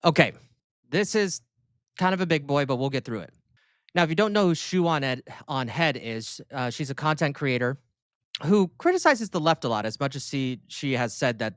Okay, this is kind of a big boy, but we'll get through it. Now, if you don't know who on Head is, she's a content creator who criticizes the left a lot, as much as she has said that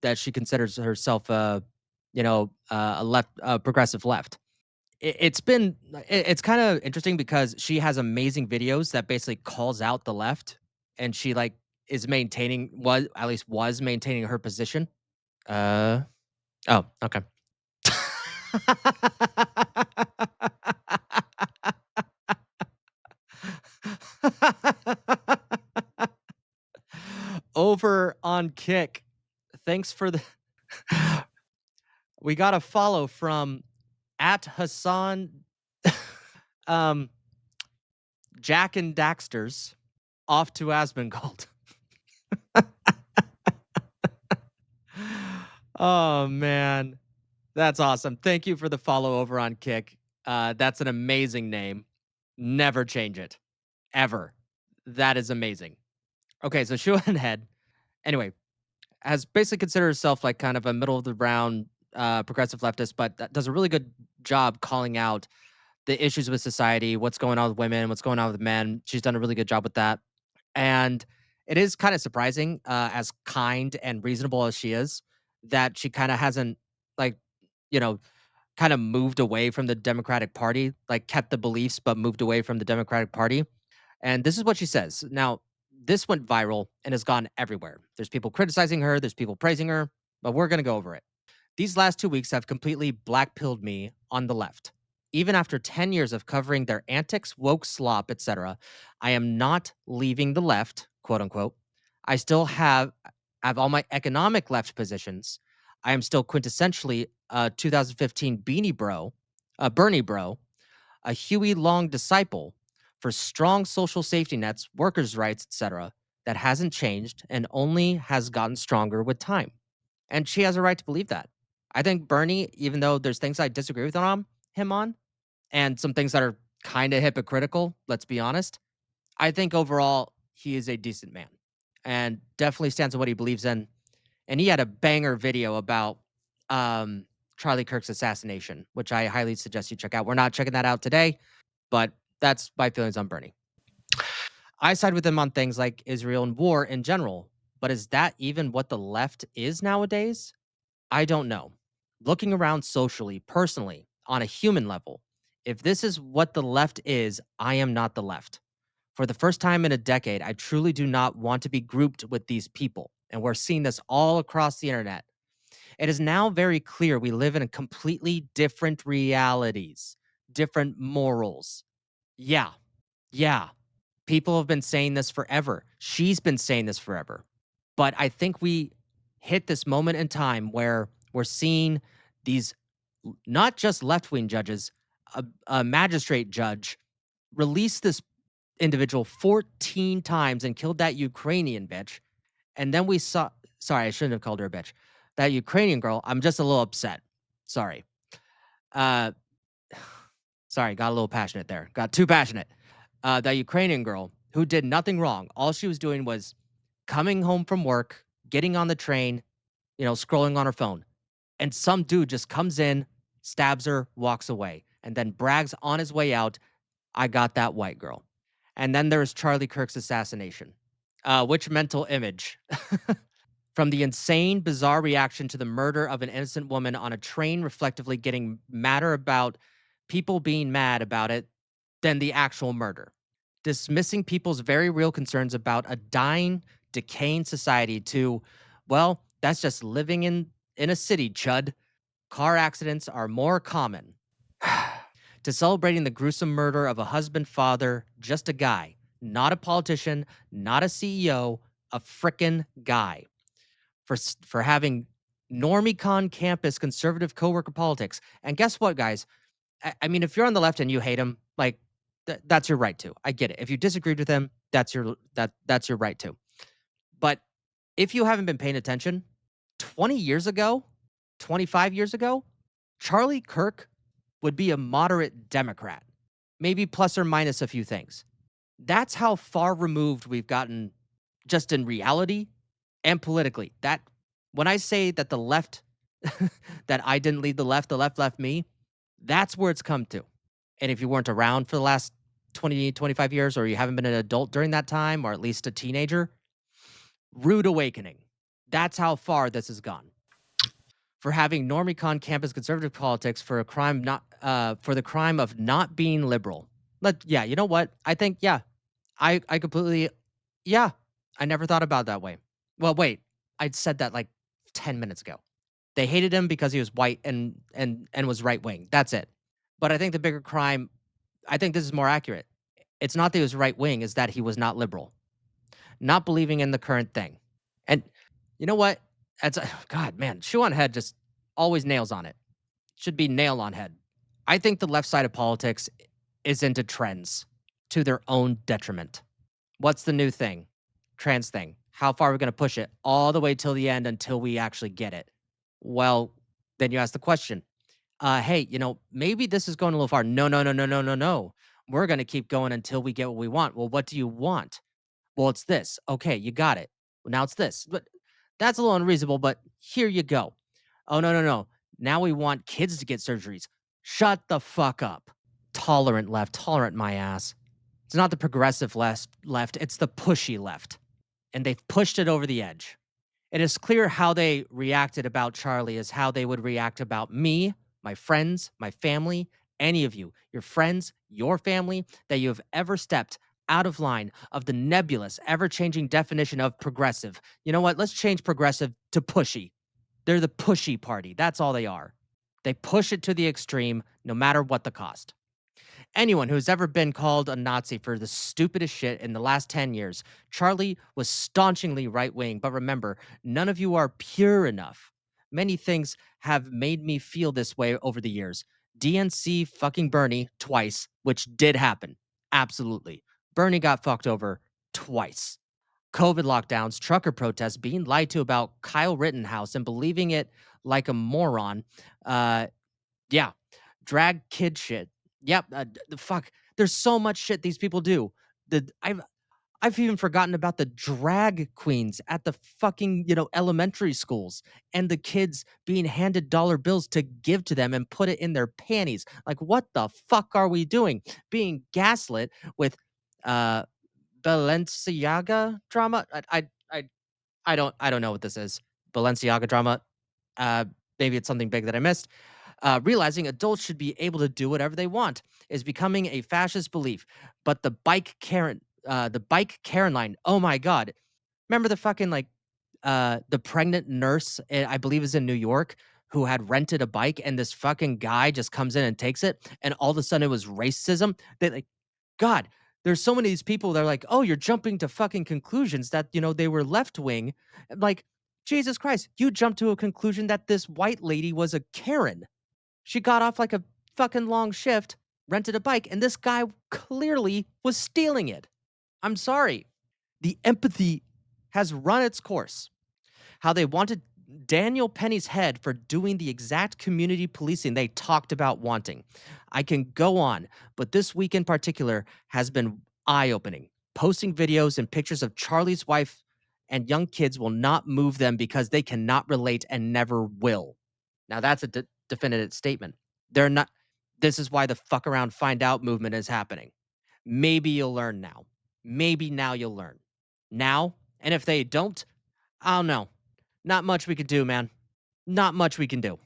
that she considers herself a left progressive left. It's kind of interesting because she has amazing videos that basically calls out the left, and she like is maintaining was at least was maintaining her position. Uh oh, okay. Over on Kick. Thanks for the we got a follow from at Hassan um Jack and Daxter's off to Asmongold. Oh man. That's awesome. Thank you for the follow over on Kick. That's an amazing name. Never change it. Ever. That is amazing. Okay, so Shoe0nHead, anyway, has basically considered herself like kind of a middle of the round progressive leftist, but that does a really good job calling out the issues with society, what's going on with women, what's going on with men. She's done a really good job with that. And it is kind of surprising, as kind and reasonable as she is, that she kind of hasn't like, you know, kind of moved away from the Democratic Party, like kept the beliefs, but moved away from the Democratic Party. And this is what she says. Now, this went viral and has gone everywhere. There's people criticizing her, there's people praising her, but we're going to go over it. These last 2 weeks have completely blackpilled me on the left. Even after 10 years of covering their antics, woke slop, etc., I am not leaving the left, quote unquote. I still have all my economic left positions. I am still quintessentially a 2015 Beanie Bro, a Bernie Bro, a Huey Long disciple for strong social safety nets, workers' rights, etc., that hasn't changed and only has gotten stronger with time. And she has a right to believe that. I think Bernie, even though there's things I disagree with him on, and some things that are kind of hypocritical, let's be honest, I think overall he is a decent man and definitely stands on what he believes in. And he had a banger video about um, Charlie Kirk's assassination, which I highly suggest you check out. We're not checking that out today, but that's my feelings on Bernie. I side with him on things like Israel and war in general, but is that even what the left is nowadays? I don't know. Looking around socially, personally, on a human level, if this is what the left is, I am not the left. For the first time in a decade, I truly do not want to be grouped with these people. And we're seeing this all across the internet. It is now very clear we live in a completely different realities, different morals. Yeah, yeah. People have been saying this forever. She's been saying this forever. But I think we hit this moment in time where we're seeing these not just left wing judges, a magistrate judge release this individual 14 times and killed that Ukrainian bitch. And then we saw, sorry, I shouldn't have called her a bitch. That Ukrainian girl, I'm just a little upset. Sorry. Uh, sorry, got a little passionate there. Got too passionate. That Ukrainian girl who did nothing wrong. All she was doing was coming home from work, getting on the train, scrolling on her phone. And some dude just comes in, stabs her, walks away, and then brags on his way out, I got that white girl. And then there's Charlie Kirk's assassination. Which mental image? From the insane, bizarre reaction to the murder of an innocent woman on a train, reflectively getting madder about people being mad about it than the actual murder. Dismissing people's very real concerns about a dying, decaying society to, well, that's just living in a city, chud. Car accidents are more common. To celebrating the gruesome murder of a husband, father, just a guy, not a politician, not a CEO, a frickin' guy. For having normie campus conservative coworker politics. And guess what, guys? I mean, if you're on the left and you hate him, like that's your right to. I get it. If you disagreed with him, that's your right to. But if you haven't been paying attention, 20 years ago, 25 years ago, Charlie Kirk would be a moderate Democrat, maybe plus or minus a few things. That's how far removed we've gotten just in reality and politically. That when I say that the left that I didn't lead the left left me. That's where it's come to. And if you weren't around for the last 20, 25 years, or you haven't been an adult during that time, or at least a teenager, rude awakening. That's how far this has gone. For having normie campus conservative politics for a crime not for the crime of not being liberal. Yeah, you know what? I think yeah, I completely yeah. I never thought about it that way. Well, wait, I'd said that like 10 minutes ago. They hated him because he was white and was right wing. That's it. But I think the bigger crime, I think this is more accurate. It's not that he was right wing, is that he was not liberal, not believing in the current thing. And you know what? That's God, man. Shoe on head just always nails on it. Should be nail on head. I think the left side of politics is into trends to their own detriment. What's the new thing? Trans thing. How far are we going to push it? All the way till the end until we actually get it. Well, then you ask the question, hey, maybe this is going a little far. No, no, no, no, no, no, no. We're going to keep going until we get what we want. Well, what do you want? Well, it's this. Okay, you got it. Well, now it's this. But that's a little unreasonable, but here you go. Oh, no, no, no. Now we want kids to get surgeries. Shut the fuck up. Tolerant left, tolerant my ass. It's not the progressive left, it's the pushy left. And they've pushed it over the edge. It is clear how they reacted about Charlie is how they would react about me, my friends, my family, any of you, your friends, your family, that you have ever stepped out of line of the nebulous, ever changing definition of progressive. You know what? Let's change progressive to pushy. They're the pushy party. That's all they are. They push it to the extreme, no matter what the cost. Anyone who's ever been called a Nazi for the stupidest shit in the last 10 years, Charlie was staunchingly right wing. But remember, none of you are pure enough. Many things have made me feel this way over the years. DNC fucking Bernie twice, which did happen. Absolutely. Bernie got fucked over twice. COVID lockdowns, trucker protests, being lied to about Kyle Rittenhouse and believing it like a moron. Uh, yeah, drag kid shit. Yep, the fuck. There's so much shit these people do. The I've even forgotten about the drag queens at the fucking, elementary schools and the kids being handed dollar bills to give to them and put it in their panties. Like, what the fuck are we doing? Being gaslit with uh Balenciaga drama? I don't know what this is. Balenciaga drama. Uh Maybe it's something big that I missed. Realizing adults should be able to do whatever they want is becoming a fascist belief. But the bike Karen line. Oh my god! Remember the fucking the pregnant nurse? I believe is in New York who had rented a bike, and this fucking guy just comes in and takes it, and all of a sudden it was racism. They like God. There's so many of these people that are like, oh, you're jumping to fucking conclusions that they were left wing. Like Jesus Christ, you jumped to a conclusion that this white lady was a Karen. She got off like a fucking long shift, rented a bike, and this guy clearly was stealing it. I'm sorry. The empathy has run its course. How they wanted Daniel Penny's head for doing the exact community policing they talked about wanting. I can go on, but this week in particular has been eye opening. Posting videos and pictures of Charlie's wife and young kids will not move them because they cannot relate and never will. Now, that's a definitive statement. They're not. This is why the fuck around find out movement is happening. Maybe you'll learn now. Maybe now you'll learn. Now, and if they don't, I don't know. Not much we can do, man. Not much we can do.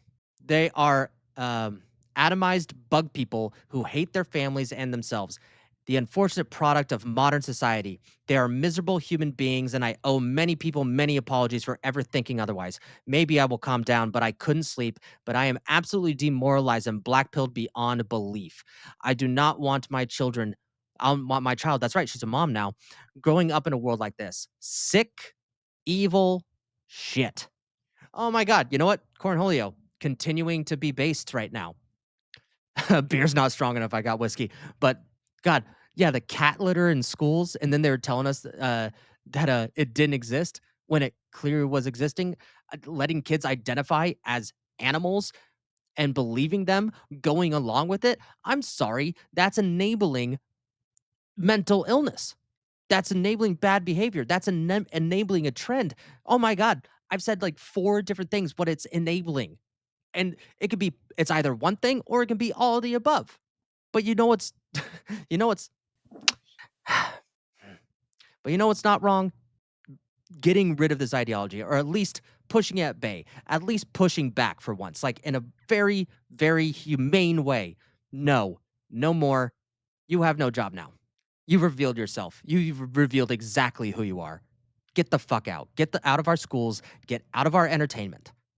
They are atomized bug people who hate their families and themselves. The unfortunate product of modern society. They are miserable human beings, and I owe many people many apologies for ever thinking otherwise. Maybe I will calm down, but I couldn't sleep. But I am absolutely demoralized and blackpilled beyond belief. I do not want my children. I don't want my child. That's right. She's a mom now. Growing up in a world like this. Sick, evil shit. Oh my God. You know what? Cornholio continuing to be based right now. Beer's not strong enough. I got whiskey. But God, yeah, the cat litter in schools. And then they were telling us that it didn't exist when it clearly was existing, letting kids identify as animals and believing them, going along with it. I'm sorry. That's enabling mental illness. That's enabling bad behavior. That's enabling a trend. Oh my God. I've said like four different things what it's enabling. And it's either one thing or it can be all of the above. But you know what's you know what's but you know what's not wrong? Getting rid of this ideology, or at least pushing it at bay, at least pushing back for once, like in a very, very humane way. No, no more. You have no job now. You've revealed yourself. You've revealed exactly who you are. Get the fuck out. Out of our schools. Get out of our entertainment.